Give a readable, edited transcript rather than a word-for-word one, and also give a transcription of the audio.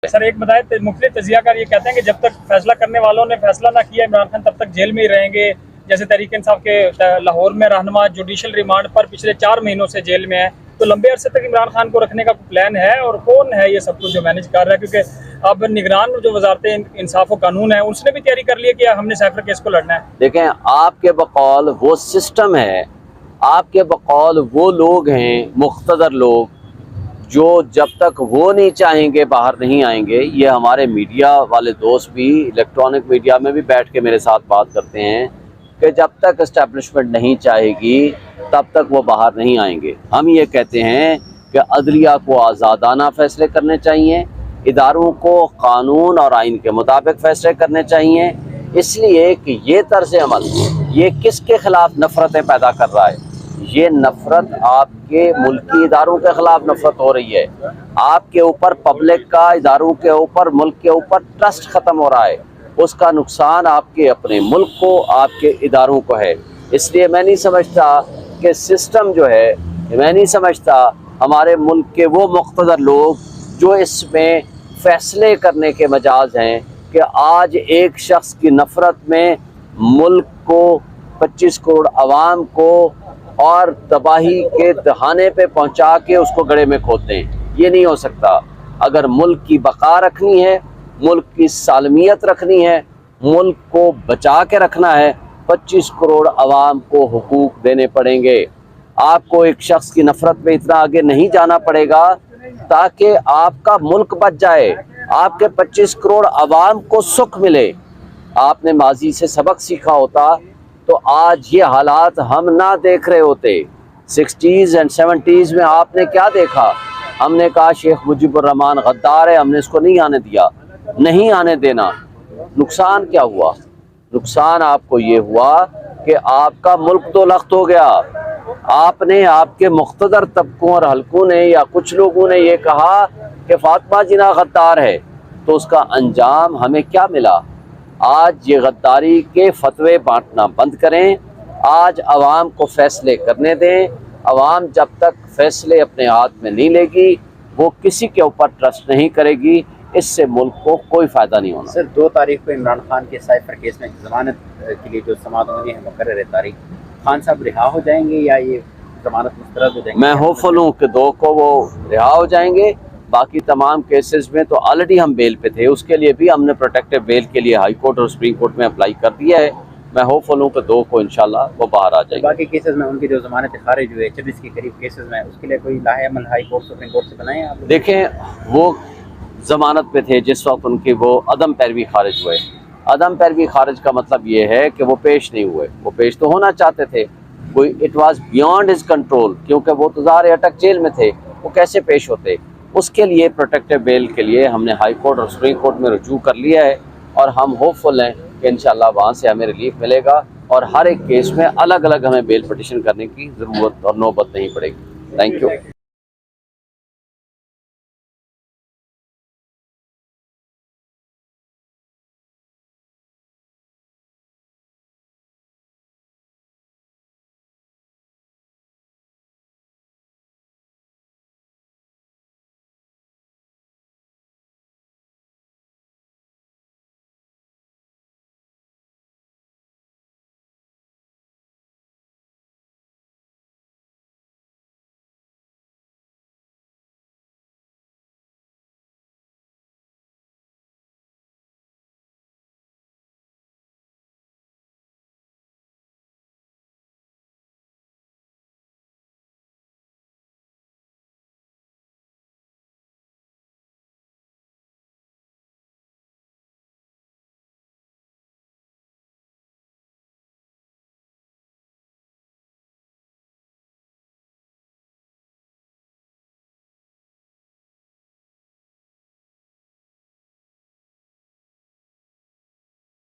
Sir एक बताए मुख्तलिफ तजियाकार ये कहते हैं कि जब तक फैसला करने वालों ने फैसला ना किया इमरान खान तब तक जेल में ही रहेंगे। जैसे तहरीक इंसाफ के लाहौर में रहनुमा जुडिशल रिमांड पर पिछले 4 महीनों से जेल में है, तो लंबे अरसे तक इमरान खान को रखने का प्लान है और कौन है ये सब कुछ जो मैनेज कर रहा है? क्योंकि अब निगरान जो वजारत इंसाफ और कानून है उसने भी तैयारी कर ली है कि हमने साइफर केस को लड़ना है। देखें, आपके बकौल वो सिस्टम है, आपके बकौल वो लोग हैं, मुख्तदर लोग, जो जब तक वो नहीं चाहेंगे बाहर नहीं आएंगे। ये हमारे मीडिया वाले दोस्त भी इलेक्ट्रॉनिक मीडिया में भी बैठ के मेरे साथ बात करते हैं कि जब तक इस्टेब्लिशमेंट नहीं चाहेगी तब तक वो बाहर नहीं आएंगे। हम ये कहते हैं कि अदलिया को आज़ादाना फ़ैसले करने चाहिए, इदारों को कानून और आइन के मुताबिक फ़ैसले करने चाहिए, इसलिए कि ये तर्ज़ अमल ये किसके ख़िलाफ़ नफ़रतें पैदा कर रहा है? ये नफ़रत आपके मुल्की इदारों के ख़िलाफ़ नफ़रत हो रही है। आपके ऊपर पब्लिक का, इदारों के ऊपर, मुल्क के ऊपर ट्रस्ट ख़त्म हो रहा है। उसका नुकसान आपके अपने मुल्क को, आपके इदारों को है। इसलिए मैं नहीं समझता कि सिस्टम जो है, मैं नहीं समझता हमारे मुल्क के वो मुक़्तदर लोग जो इसमें फ़ैसले करने के मजाज हैं कि आज एक शख्स की नफ़रत में मुल्क को, 25 करोड़ आवाम को और तबाही के दहाने पे पहुंचा के उसको गड़े में खोदते हैं। ये नहीं हो सकता। अगर मुल्क की बका रखनी है, मुल्क की सालमियत रखनी है, मुल्क को बचा के रखना है, 25 करोड़ आवाम को हुकूक देने पड़ेंगे। आपको एक शख्स की नफ़रत में इतना आगे नहीं जाना पड़ेगा ताकि आपका मुल्क बच जाए, आपके 25 करोड़ आवाम को सुख मिले। आपने माजी से सबक सीखा होता तो आज ये हालात हम ना देख रहे होते। 60s एंड 70s में आपने क्या देखा? हमने कहा शेख मुजीबुर रहमान गद्दार है, हमने इसको नहीं आने दिया, नहीं आने देना। नुकसान क्या हुआ? नुकसान आपको ये हुआ कि आपका मुल्क तो लख्त हो गया। आपने, आपके मुख्तदर तबकों और हलकों ने या कुछ लोगों ने ये कहा कि फातिमा जिन्ना गद्दार है, तो उसका अंजाम हमें क्या मिला? आज ये गद्दारी के फतवे बांटना बंद करें, आज आवाम को फैसले करने दें। आवाम जब तक फैसले अपने हाथ में नहीं लेगी वो किसी के ऊपर ट्रस्ट नहीं करेगी, इससे मुल्क को कोई फ़ायदा नहीं होना। सर 2 तारीख को इमरान खान के साइफर केस में जमानत के लिए जो समाअत होनी है मुकर्रर तारीख, खान साहब रिहा हो जाएंगे या ये जमानत मुस्तरद हो जाएंगे? मैं होपफुल हूँ कि 2 को वो रिहा हो जाएंगे। बाकी तमाम केसेस में तो ऑलरेडी हम बेल पे थे, उसके लिए भी हमने प्रोटेक्टिव बेल के लिए हाई कोर्ट और सुप्रीम कोर्ट में अप्लाई कर दिया है। मैं होपफुल हूँ कि 2 को इंशाल्लाह वो बाहर आ जाएगी। बाकी केसेस में उनकी जो जमानत खारिज हुए 26 के करीब केसेस में, उसके लिए कोई लाहे अमल हाई कोर्ट सुप्रीम कोर्ट से बनाए आप? देखें, वो जमानत पे थे जिस वक्त उनकी वो अदम पैरवी खारिज हुए। अदम पैरवी खारिज का मतलब ये है कि वो पेश नहीं हुए। वो पेश तो होना चाहते थे, कोई it was beyond his control, क्योंकि वो तो ज़ाहिर अटक जेल में थे, वो कैसे पेश होते? उसके लिए प्रोटेक्टिव बेल के लिए हमने हाई कोर्ट और सुप्रीम कोर्ट में रुजू कर लिया है और हम होपफुल हैं कि इंशाल्लाह वहाँ से हमें रिलीफ मिलेगा और हर एक केस में अलग अलग हमें बेल पटिशन करने की ज़रूरत और नौबत नहीं पड़ेगी। Thank you.